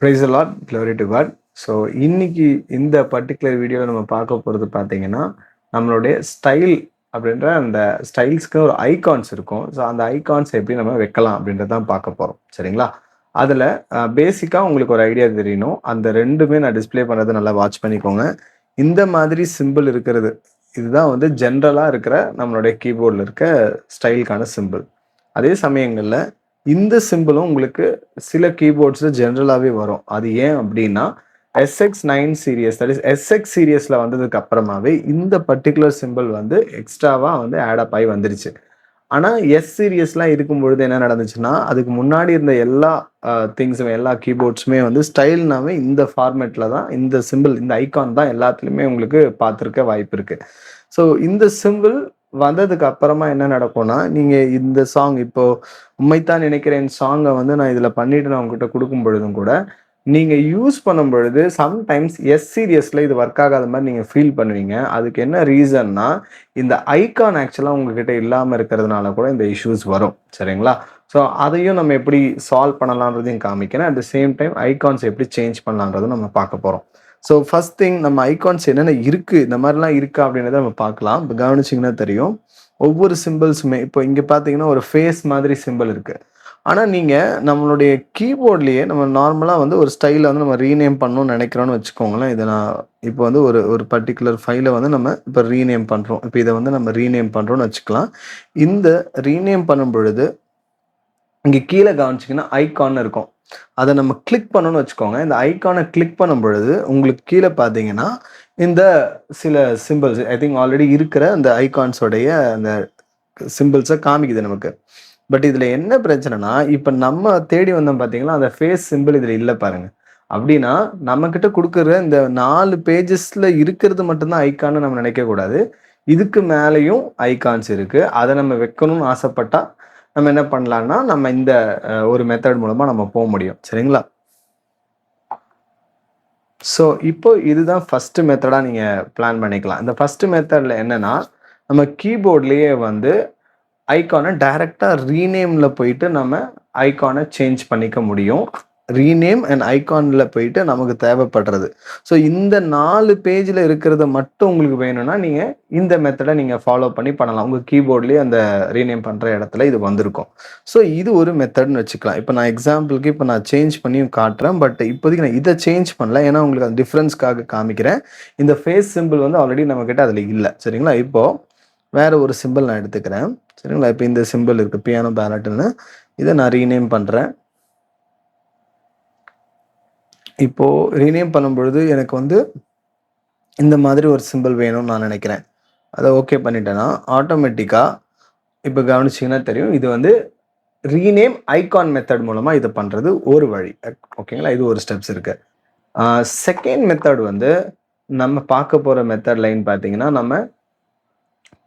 Price the lord, glory to God. So இன்னைக்கு இந்த particular வீடியோவில் நம்ம பார்க்க போகிறது பார்த்தீங்கன்னா, நம்மளுடைய ஸ்டைல் அப்படின்ற அந்த ஸ்டைல்ஸ்க்கு ஒரு ஐகான்ஸ் இருக்கும். ஸோ அந்த ஐகான்ஸ் எப்படி நம்ம வைக்கலாம் அப்படின்றத தான் பார்க்க போகிறோம். சரிங்களா? அதில் பேசிக்காக உங்களுக்கு ஒரு ஐடியா தெரியணும். அந்த ரெண்டுமே நான் டிஸ்ப்ளே பண்ணுறதை நல்லா வாட்ச் பண்ணிக்கோங்க. இந்த மாதிரி சிம்பிள் இருக்கிறது, இதுதான் வந்து ஜென்ரலாக இருக்கிற நம்மளுடைய கீபோர்டில் இருக்க ஸ்டைலுக்கான சிம்பிள். அதே சமயங்களில் இந்த சிம்பிளும் உங்களுக்கு சில கீபோர்ட்ஸில் ஜென்ரலாகவே வரும். அது ஏன் அப்படின்னா, SX9 series, that is SX சீரியஸில் வந்ததுக்கு அப்புறமாவே இந்த பர்டிகுலர் சிம்பிள் வந்து எக்ஸ்ட்ராவாக வந்து ஆட் ஆகி வந்துருச்சு. ஆனால் எஸ் சீரியஸ்லாம் இருக்கும் பொழுது என்ன நடந்துச்சுன்னா, அதுக்கு முன்னாடி இருந்த எல்லா திங்ஸுமே, எல்லா கீபோர்ட்ஸுமே வந்து ஸ்டைல்னாவே இந்த ஃபார்மேட்டில் தான், இந்த சிம்பிள், இந்த ஐகான் தான் எல்லாத்துலேயுமே உங்களுக்கு பார்த்துருக்க வாய்ப்பு இருக்குது. ஸோ இந்த சிம்பிள் வந்ததுக்கு அப்புறமா என்ன நடக்கும்னா, நீங்க இந்த சாங் இப்போ உண்மைத்தான் நினைக்கிறேன் சாங்கை வந்து நான் இதுல பண்ணிட்டு நான் உங்ககிட்ட கொடுக்கும் பொழுதும் கூட, நீங்க யூஸ் பண்ணும் பொழுது சம்டைம்ஸ் எஸ் சீரியஸ்ல இது ஒர்க் ஆகாத மாதிரி நீங்க ஃபீல் பண்ணுவீங்க. அதுக்கு என்ன ரீசன்னா, இந்த ஐகான் ஆக்சுவலா உங்ககிட்ட இல்லாம இருக்கிறதுனால கூட இந்த இஷ்யூஸ் வரும். சரிங்களா? ஸோ அதையும் நம்ம எப்படி சால்வ் பண்ணலான்றதையும் காமிக்கிறேன். At the same time icons எப்படி சேஞ்ச் பண்ணலான்றதும் நம்ம பார்க்க போறோம். ஸோ ஃபர்ஸ்ட் திங், நம்ம ஐகான்ஸ் என்னென்ன இருக்குது, இந்த மாதிரிலாம் இருக்கா அப்படின்றத நம்ம பார்க்கலாம். இப்போ கவனிச்சிங்கன்னா தெரியும், ஒவ்வொரு சிம்பிள்ஸுமே இப்போ இங்கே பார்த்தீங்கன்னா ஒரு ஃபேஸ் மாதிரி சிம்பிள் இருக்குது. ஆனால் நீங்கள் நம்மளுடைய கீபோர்ட்லேயே நம்ம நார்மலாக வந்து ஒரு ஸ்டைலை வந்து நம்ம ரீநேம் பண்ணணும்னு நினைக்கிறோன்னு வச்சுக்கோங்களேன். இதை நான் இப்போ வந்து ஒரு ஒரு பர்டிகுலர் ஃபைலை வந்து நம்ம இப்போ ரீநேம் பண்ணுறோம். இப்போ இதை வந்து நம்ம ரீநேம் பண்ணுறோன்னு வச்சுக்கலாம். இந்த ரீநேம் பண்ணும் பொழுது இங்கே கீழே கவனிச்சிங்கன்னா ஐகான் இருக்கும். அதை நம்ம கிளிக் பண்ணணும்னு வச்சுக்கோங்க. இந்த ஐகானை கிளிக் பண்ணும் பொழுது உங்களுக்கு கீழே பார்த்தீங்கன்னா இந்த சில சிம்பிள்ஸ், ஐ திங்க் ஆல்ரெடி இருக்கிற அந்த ஐகான்ஸோடைய அந்த சிம்பிள்ஸை காமிக்குது நமக்கு. பட் இதில் என்ன பிரச்சனைனா, இப்போ நம்ம தேடி வந்தோம் பார்த்தீங்களா, அந்த ஃபேஸ் சிம்பிள் இதில் இல்லை பாருங்க. அப்படின்னா நம்மக்கிட்ட கொடுக்குற இந்த 4 பேஜஸில் இருக்கிறது மட்டும்தான் ஐகான்னு நம்ம நினைக்கக்கூடாது. இதுக்கு மேலேயும் ஐகான்ஸ் இருக்குது. அதை நம்ம வைக்கணும்னு ஆசைப்பட்டா நம்ம என்ன பண்ணலாம்னா, நம்ம இந்த ஒரு மெத்தட் மூலமா நம்ம போக முடியும். சரிங்களா? ஸோ இப்போ இதுதான் ஃபர்ஸ்ட் மெத்தடாக நீங்கள் பிளான் பண்ணிக்கலாம். இந்த ஃபர்ஸ்ட் மெத்தடில் என்னன்னா, நம்ம கீபோர்ட்லேயே வந்து ஐகானை டைரெக்டாக ரீநேமில் போயிட்டு நம்ம ஐகானை சேஞ்ச் பண்ணிக்க முடியும். ரீநேம் அண்ட் ஐகானில் போயிட்டு நமக்கு தேவைப்படுறது. ஸோ இந்த 4 பேஜில் இருக்கிறத மட்டும் உங்களுக்கு வேணும்னா நீங்கள் இந்த மெத்தடை நீங்கள் ஃபாலோ பண்ணலாம். உங்கள் கீபோர்ட்லேயே அந்த ரீநேம் பண்ணுற இடத்துல இது வந்திருக்கும். ஸோ இது ஒரு மெத்தட்னு வச்சுக்கலாம். இப்போ நான் எக்ஸாம்பிளுக்கு இப்போ நான் சேஞ்ச் பண்ணியும் காட்டுறேன். பட் இப்போதைக்கு நான் இதை சேஞ்ச் பண்ணல, ஏன்னா உங்களுக்கு அந்த டிஃப்ரென்ஸ்க்காக காமிக்கிறேன். இந்த ஃபேஸ் சிம்பிள் வந்து ஆல்ரெடி நம்மக்கிட்ட அதில் இல்லை. சரிங்களா? இப்போது வேறு ஒரு சிம்பிள் நான் எடுத்துக்கிறேன். சரிங்களா? இப்போ இந்த சிம்பிள் இருக்குது, பியானோ பேலட்னு. இதை நான் ரீநேம் பண்ணுறேன். இப்போது ரீநேம் பண்ணும்பொழுது எனக்கு வந்து இந்த மாதிரி ஒரு சிம்பிள் வேணும்னு நான் நினைக்கிறேன். அதை ஓகே பண்ணிட்டேன்னா ஆட்டோமேட்டிக்காக இப்போ கவனிச்சிங்கன்னா தெரியும், இது வந்து ரீநேம் ஐகான் மெத்தட் மூலமாக இது பண்ணுறது ஒரு வழி. ஓகேங்களா? இது ஒரு ஸ்டெப்ஸ் இருக்குது. செகண்ட் மெத்தட் வந்து நம்ம பார்க்க போகிற மெத்தட் லைன் பார்த்தீங்கன்னா, நம்ம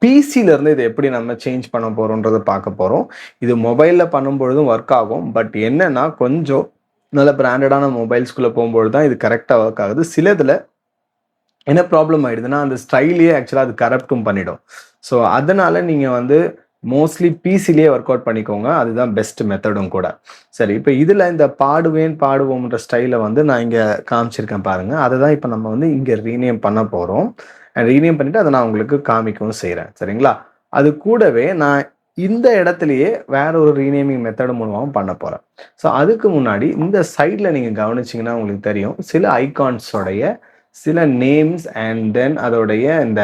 பிசியிலேருந்து இதை எப்படி நம்ம சேஞ்ச் பண்ண போகிறோன்றதை பார்க்க போகிறோம். இது மொபைலில் பண்ணும்பொழுதும் ஒர்க் ஆகும். பட் என்னென்னா, கொஞ்சம் நல்ல பிராண்டடான மொபைல்ஸ்குள்ளே போகும்போது தான் இது கரெக்டாக ஒர்க் ஆகுது. சிலதில் என்ன ப்ராப்ளம் ஆகிடுதுன்னா, அந்த ஸ்டைலையே ஆக்சுவலாக அது கரப்டும் பண்ணிடும். ஸோ அதனால் நீங்கள் வந்து மோஸ்ட்லி பிசிலேயே ஒர்க் அவுட் பண்ணிக்கோங்க. அதுதான் பெஸ்ட் மெத்தடும் கூட. சரி, இப்போ இதில் இந்த பாடுவோம்ன்ற ஸ்டைலை வந்து நான் இங்கே காமிச்சிருக்கேன் பாருங்கள். அதை தான் இப்போ நம்ம வந்து இங்கே ரீநேம் பண்ண போகிறோம். ரீநேம் பண்ணிவிட்டு அதை நான் உங்களுக்கு காமிக்கவும் செய்கிறேன். சரிங்களா? அது கூடவே நான் இந்த இடத்துலையே வேற ஒரு ரீநேமிங் மெத்தட் மூலமாகவும் பண்ண போகிறேன். ஸோ அதுக்கு முன்னாடி இந்த சைடில் நீங்கள் கவனிச்சிங்கன்னா உங்களுக்கு தெரியும், சில ஐகான்ஸோடைய சில நேம்ஸ் அண்ட் தென் அதோடைய இந்த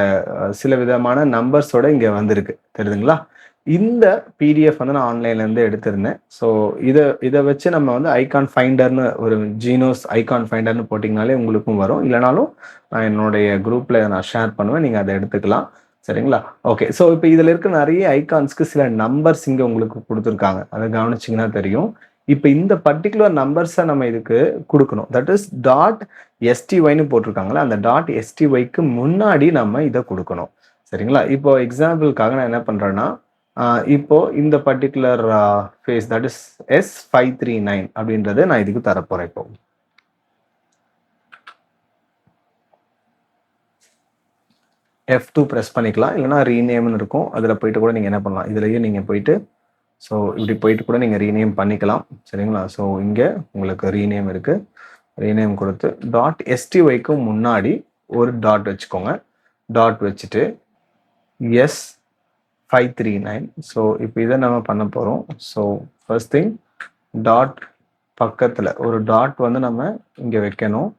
சில விதமான நம்பர்ஸோட இங்கே வந்திருக்கு. தெரியுதுங்களா? இந்த பிடிஎஃப் வந்து நான் ஆன்லைன்லேருந்து எடுத்திருந்தேன். ஸோ இதை வச்சு நம்ம வந்து ஐகான் ஃபைண்டர்னு ஒரு ஜீனோஸ் ஐகான் ஃபைண்டர்னு போட்டிங்கனாலே உங்களுக்கும் வரும். இல்லைனாலும் நான் என்னுடைய குரூப்பில் நான் ஷேர் பண்ணுவேன், நீங்கள் அதை எடுத்துக்கலாம். சரிங்களா? ஓகே. ஸோ இப்போ இதில் இருக்க நிறைய ஐகான்ஸ்க்கு சில நம்பர்ஸ் இங்கே உங்களுக்கு கொடுத்துருக்காங்க. அதை கவனிச்சிங்கன்னா தெரியும். இப்போ இந்த பர்டிகுலர் நம்பர்ஸை நம்ம இதுக்கு கொடுக்கணும். தட் இஸ் .STYன்னு போட்டிருக்காங்களா, அந்த .STYக்கு முன்னாடி நம்ம இதை கொடுக்கணும். சரிங்களா? இப்போ எக்ஸாம்பிளுக்காக நான் என்ன பண்ணுறேன்னா, இப்போ இந்த particular face that is S539 அப்படின்றத நான் இதுக்கு தரப்போகிறேன். இப்போ F2 ப்ரெஸ் பண்ணிக்கலாம், இல்லைனா ரீநேம்னு இருக்கும், அதில் போயிட்டு கூட நீங்கள் என்ன பண்ணலாம், இதுலேயே நீங்கள் போயிட்டு ஸோ இப்படி போயிட்டு கூட நீங்கள் ரீநேம் பண்ணிக்கலாம். சரிங்களா? ஸோ இங்கே உங்களுக்கு ரீநேம் இருக்குது. ரீநேம் கொடுத்து .styக்கு முன்னாடி ஒரு டாட் வச்சுக்கோங்க. டாட் வச்சுட்டு S539. ஸோ இப்போ இதை நம்ம பண்ண போகிறோம். ஸோ ஃபர்ஸ்ட் திங் டாட் பக்கத்தில் ஒரு டாட் வந்து நம்ம இங்கே வைக்கணும்.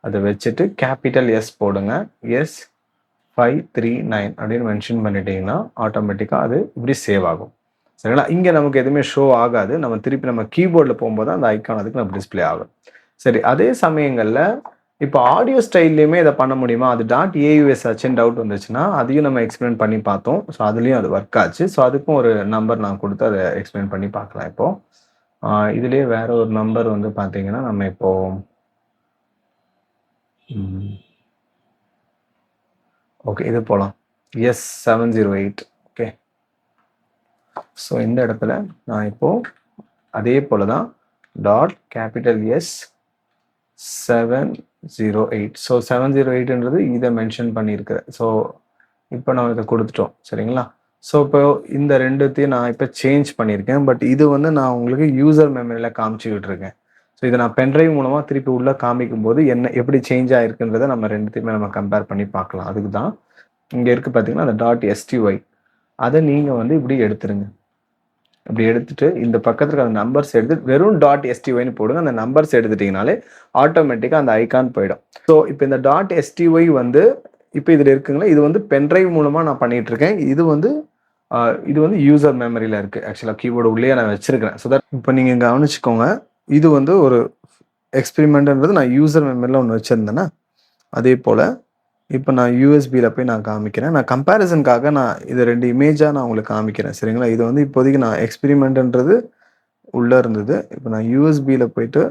அதை வச்சுட்டு கேபிட்டல் எஸ் போடுங்க. S539 அப்படின்னு மென்ஷன் பண்ணிட்டீங்கன்னா ஆட்டோமேட்டிக்காக அது இப்படி சேவ் ஆகும். சரிங்களா? இங்கே நமக்கு எதுவுமே ஷோ ஆகாது. நம்ம திருப்பி நம்ம கீபோர்டில் போகும்போது அந்த ஐக்கான் அதுக்கு நம்ம டிஸ்பிளே ஆகும். சரி, அதே சமயங்களில் இப்போ ஆடியோ ஸ்டைல்லையுமே இதை பண்ண முடியுமா? அது .AUS ஆச்சுன்னு டவுட் வந்துச்சுன்னா அதையும் நம்ம எக்ஸ்பிளைன் பண்ணி பார்த்தோம். ஸோ அதுலேயும் அது ஒர்க் ஆச்சு. ஸோ அதுக்கும் ஒரு நம்பர் நான் கொடுத்து அதை எக்ஸ்பிளைன் பண்ணி பார்க்கலாம். இப்போது இதுலேயே வேற ஒரு நம்பர் வந்து பார்த்தீங்கன்னா நம்ம இப்போ ஓகே இது போகலாம். S708. ஓகே, ஸோ இந்த இடத்துல நான் இப்போது அதே போல் தான் டாட் கேபிட்டல் S708. ஸோ 708ன்றது இதை மென்ஷன் பண்ணியிருக்கிறேன். ஸோ இப்போ நான் இதை கொடுத்துட்டோம். சரிங்களா? ஸோ இப்போ இந்த ரெண்டுத்தையும் நான் இப்போ சேஞ்ச் பண்ணியிருக்கேன். பட் இது வந்து நான் உங்களுக்கு யூசர் மெமரியில் காமிச்சிக்கிட்டு இருக்கேன். ஸோ இதை நான் பென்ட்ரைவ் மூலமாக திருப்பி உள்ளே காமிக்கும் போது என்ன எப்படி சேஞ்ச் ஆகிருக்குன்றதை நம்ம ரெண்டுத்தையுமே நம்ம கம்பேர் பண்ணி பார்க்கலாம். அதுக்கு தான் இங்கே இருக்குது பார்த்தீங்கன்னா அந்த .STY. அதை நீங்கள் வந்து இப்படி எடுத்துருங்க. இப்படி எடுத்துட்டு இந்த பக்கத்துக்கு அந்த நம்பர்ஸ் எடுத்து வெறும் .STYன்னு போடுங்க. அந்த நம்பர்ஸ் எடுத்துட்டிங்கனாலே ஆட்டோமேட்டிக்காக அந்த ஐக்கான் போயிடும். ஸோ இப்போ இந்த .STY வந்து இப்போ இதில் இருக்குங்களா, இது வந்து பென்ட்ரைவ் மூலமாக நான் பண்ணிகிட்டு இருக்கேன். இது வந்து யூசர் மெமரியில் இருக்குது. ஆக்சுவலாக கீபோர்டு உள்ளே நான் வச்சுருக்கிறேன். ஸோ தட் இப்போ நீங்கள் கவனிச்சுக்கோங்க. இது வந்து ஒரு எக்ஸ்பெரிமெண்ட்ன்றது நான் யூசர் மெமரியில் ஒன்று வச்சுருந்தேன்னா, அதே போல் இப்போ நான் யூஎஸ்பியில் போய் நான் காமிக்கிறேன். நான் கம்பேரிசனுக்காக நான் இது 2 இமேஜாக நான் உங்களுக்கு காமிக்கிறேன். சரிங்களா? இது வந்து இப்போதைக்கு நான் எக்ஸ்பெரிமெண்ட்ன்றது உள்ளே இருந்தது. இப்போ நான் யூஎஸ்பியில் போயிட்டு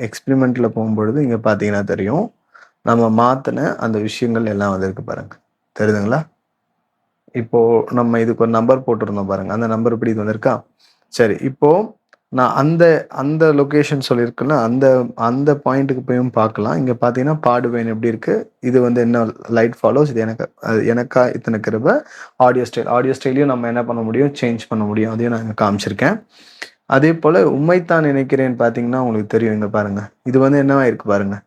எக்ஸ்பெரிமெண்ட்டில் போகும்பொழுது இங்கே பார்த்தீங்கன்னா தெரியும், நம்ம மாற்றின அந்த விஷயங்கள் எல்லாம் வந்திருக்கு பாருங்க. தெரியுதுங்களா? இப்போது நம்ம இதுக்கு ஒரு நம்பர் போட்டிருந்தோம் பாருங்கள். அந்த நம்பர் இப்படி இது வந்திருக்கா? சரி, இப்போது நான் அந்த லொக்கேஷன் சொல்லியிருக்கேன்ல, அந்த பாயிண்ட்டுக்கு போயும் பார்க்கலாம். இங்கே பார்த்தீங்கன்னா பாடுவேன் எப்படி இருக்குது. இது வந்து என்ன லைட் ஃபாலோஸ். இது எனக்கா இத்தனை கிருபை. ஆடியோ ஸ்டைலையும் நம்ம என்ன பண்ண முடியும், சேஞ்ச் பண்ண முடியும். அதையும் நான் இங்கே காமிச்சிருக்கேன். அதே போல் உண்மைத்தான் நினைக்கிறேன்னு பார்த்தீங்கன்னா உங்களுக்கு தெரியும். இங்கே பாருங்கள், இது வந்து என்னவா இருக்குது பாருங்கள்.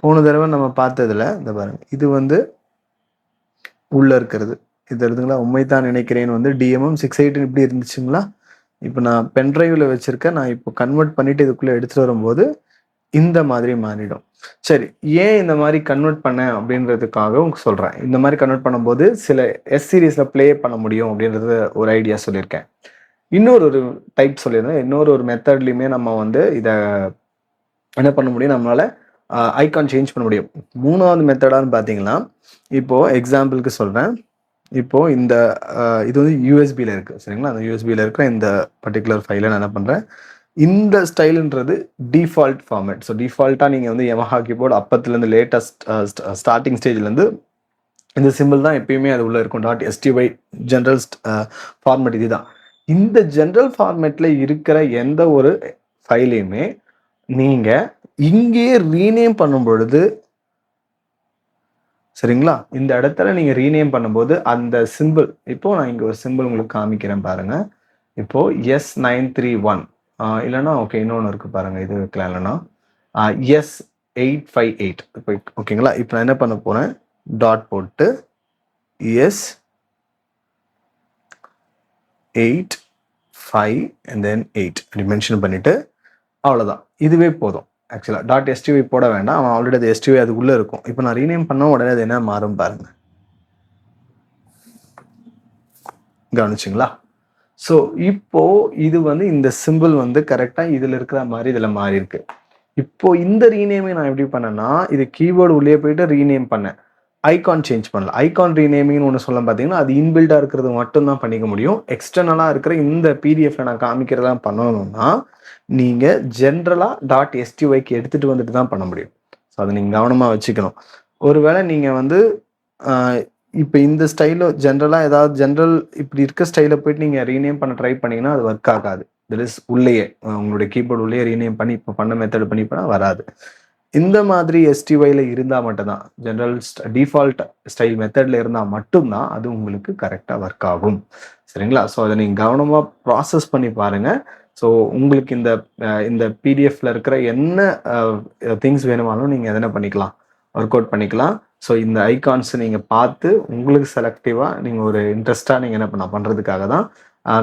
போன தடவை நம்ம பார்த்ததில் இந்த பாருங்கள், இது வந்து உள்ளே இருக்கிறது. இது இருக்குதுங்களா? உண்மைத்தான் நினைக்கிறேன் வந்து DMM 618 இப்படி இருந்துச்சுங்களா? இப்போ நான் பென்ட்ரைவில் வச்சுருக்கேன். நான் இப்போ கன்வெர்ட் பண்ணிவிட்டு இதுக்குள்ளே எடுத்துகிட்டு வரும்போது இந்த மாதிரி மாறிடும். சரி, ஏன் இந்த மாதிரி கன்வெர்ட் பண்ணேன் அப்படின்றதுக்காக உங்களுக்கு சொல்கிறேன். இந்த மாதிரி கன்வெர்ட் பண்ணும்போது சில எஸ் சீரீஸில் ப்ளே பண்ண முடியும் அப்படின்றது ஒரு ஐடியா சொல்லியிருக்கேன். இன்னொரு டைப் சொல்லியிருந்தேன். இன்னொரு மெத்தட்லையுமே நம்ம வந்து இதை என்ன பண்ண முடியும், நம்மளால் ஐகான் சேஞ்ச் பண்ண முடியும். 3வது மெத்தடான்னு பார்த்தீங்கன்னா, இப்போது எக்ஸாம்பிளுக்கு சொல்கிறேன். இப்போது இது வந்து யூஎஸ்பியில் இருக்குது. சரிங்களா? அந்த யூஎஸ்பியில் இருக்கிற இந்த பர்டிகுலர் ஃபைலை நான் என்ன பண்ணுறேன், இந்த ஸ்டைலுன்றது டிஃபால்ட் ஃபார்மேட். ஸோ டிஃபால்ட்டாக நீங்கள் வந்து Yamaha கீபோர்டு அப்பத்துலேருந்து லேட்டஸ்ட் ஸ்டார்டிங் ஸ்டேஜ்லேருந்து இந்த சிம்பிள் தான் எப்பயுமே அது உள்ளே இருக்கும். .STY ஜென்ரல் ஃபார்மேட் இது தான். இந்த ஜென்ரல் ஃபார்மேட்டில் இருக்கிற எந்த ஒரு ஃபைலையுமே நீங்கள் இங்கேயே ரீநேம் பண்ணும் பொழுது, சரிங்களா, இந்த இடத்துல நீங்கள் ரீநேம் பண்ணும்போது அந்த சிம்பிள், இப்போ நான் இங்கே ஒரு சிம்பிள் உங்களுக்கு காமிக்கிறேன் பாருங்கள். இப்போது S931 இல்லைன்னா ஓகே இன்னொன்று இருக்குது பாருங்கள், இது வைக்கலாம். இல்லைன்னா S858 இப்போ ஓகேங்களா. இப்போ நான் என்ன பண்ண போகிறேன், டாட் போட்டு S8 and then 8 அப்படி மென்ஷன் பண்ணிவிட்டு அவ்வளோதான். இதுவே போதும். ஆக்சுவலாக .STY போட வேண்டாம். அவன் ஆல்ரெடி அது STY அதுக்குள்ளே இருக்கும். இப்போ நான் ரீநேம் பண்ண உடனே அது என்ன மாறும் பாருங்கள். கவனிச்சிங்களா? ஸோ இப்போது இது வந்து இந்த சிம்பிள் வந்து கரெக்டாக இதில் இருக்கிற மாதிரி இதில் மாறி இருக்கு. இப்போது இந்த ரீநேமை நான் எப்படி பண்ணேன்னா, இது கீபோர்டு உள்ளே போயிட்டு ரீநேம் பண்ணேன். ஐகான் சேஞ்ச் பண்ணல. ஐகான் ரீநேமிங்னு ஒன்று சொல்ல பார்த்தீங்கன்னா, அது இன்பில்டாக இருக்கிறது மட்டும்தான் பண்ணிக்க முடியும். எக்ஸ்டர்னலாக இருக்கிற இந்த பிடிஎஃப்ல நான் காமிக்கிறதெல்லாம் பண்ணணும்னா நீங்கள் ஜென்ரலாக .STYக்கு எடுத்துகிட்டு வந்துட்டு தான் பண்ண முடியும். ஸோ அதை நீங்கள் கவனமாக வச்சுக்கணும். ஒருவேளை நீங்கள் வந்து இப்போ இந்த ஸ்டைலில் ஜென்ரலாக ஏதாவது ஜென்ரல் இப்படி இருக்க ஸ்டைலில் போயிட்டு நீங்கள் ரீநேம் பண்ண ட்ரை பண்ணிங்கன்னா அது ஒர்க் ஆகாது. தட் இஸ் உள்ளேயே உங்களுடைய கீபோர்டு உள்ளே ரீநேம் பண்ணி இப்போ பண்ண மெத்தட் பண்ணி பண்ணால் வராது. இந்த மாதிரி STYல இருந்தால் மட்டும்தான், ஜென்ரல் டிஃபால்ட் ஸ்டைல் மெத்தடில் இருந்தால் மட்டும்தான் அது உங்களுக்கு கரெக்டாக ஒர்க் ஆகும். சரிங்களா? ஸோ அதை நீங்கள் கவனமாக ப்ராசஸ் பண்ணி பாருங்கள். ஸோ உங்களுக்கு இந்த பிடிஎஃப்ல இருக்கிற என்ன திங்ஸ் வேணுமானாலும் நீங்கள் எதனா பண்ணிக்கலாம், ஒர்க் அவுட் பண்ணிக்கலாம். ஸோ இந்த ஐகான்ஸ் நீங்கள் பார்த்து உங்களுக்கு செலக்டிவாக நீங்கள் ஒரு இன்ட்ரெஸ்ட்டாக நீங்கள் என்ன பண்ணுறதுக்காக தான்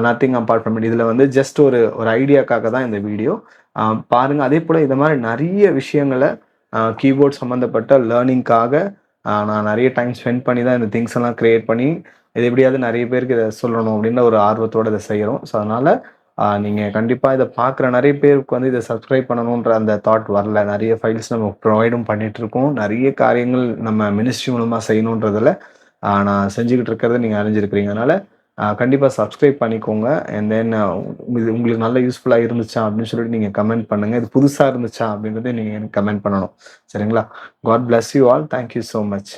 நத்திங் அப்பார்ட் ஃப்ரம் இட். இதில் வந்து ஜஸ்ட் ஒரு ஐடியாக்காக தான் இந்த வீடியோ. பாருங்கள். அதே போல் இந்த மாதிரி நிறைய விஷயங்களை கீபோர்ட் சம்மந்தப்பட்ட லேர்னிங்காக நான் நிறைய டைம் ஸ்பெண்ட் பண்ணி தான் இந்த திங்ஸ் எல்லாம் க்ரியேட் பண்ணி இது எப்படியாவது நிறைய பேருக்கு இதை சொல்லணும் அப்படின்ற ஒரு ஆர்வத்தோடு இதை செய்கிறோம். ஸோ அதனால் நீங்கள் கண்டிப்பாக இதை பார்க்குற நிறைய பேருக்கு வந்து இதை சப்ஸ்கிரைப் பண்ணணுன்ற அந்த தாட் வரல. நிறைய ஃபைல்ஸ் நம்ம ப்ரொவைடும் பண்ணிகிட்ருக்கோம். நிறைய காரியங்கள் நம்ம மினிஸ்ட்ரி மூலமாக செய்யணுன்றதில் நான் செஞ்சுக்கிட்டு இருக்கிறத நீங்கள் அறிஞ்சிருக்கிறீங்க. அதனால் கண்டிப்பாக சப்ஸ்கிரைப் பண்ணிக்கோங்க. அண்ட் தென் இது உங்களுக்கு நல்ல யூஸ்ஃபுல்லாக இருந்துச்சா அப்படின்னு சொல்லிட்டு நீங்கள் கமெண்ட் பண்ணுங்கள். இது புதுசாக இருந்துச்சா அப்படின்றத நீங்கள் எனக்கு கமெண்ட் பண்ணணும். சரிங்களா? God bless you all. Thank you so much.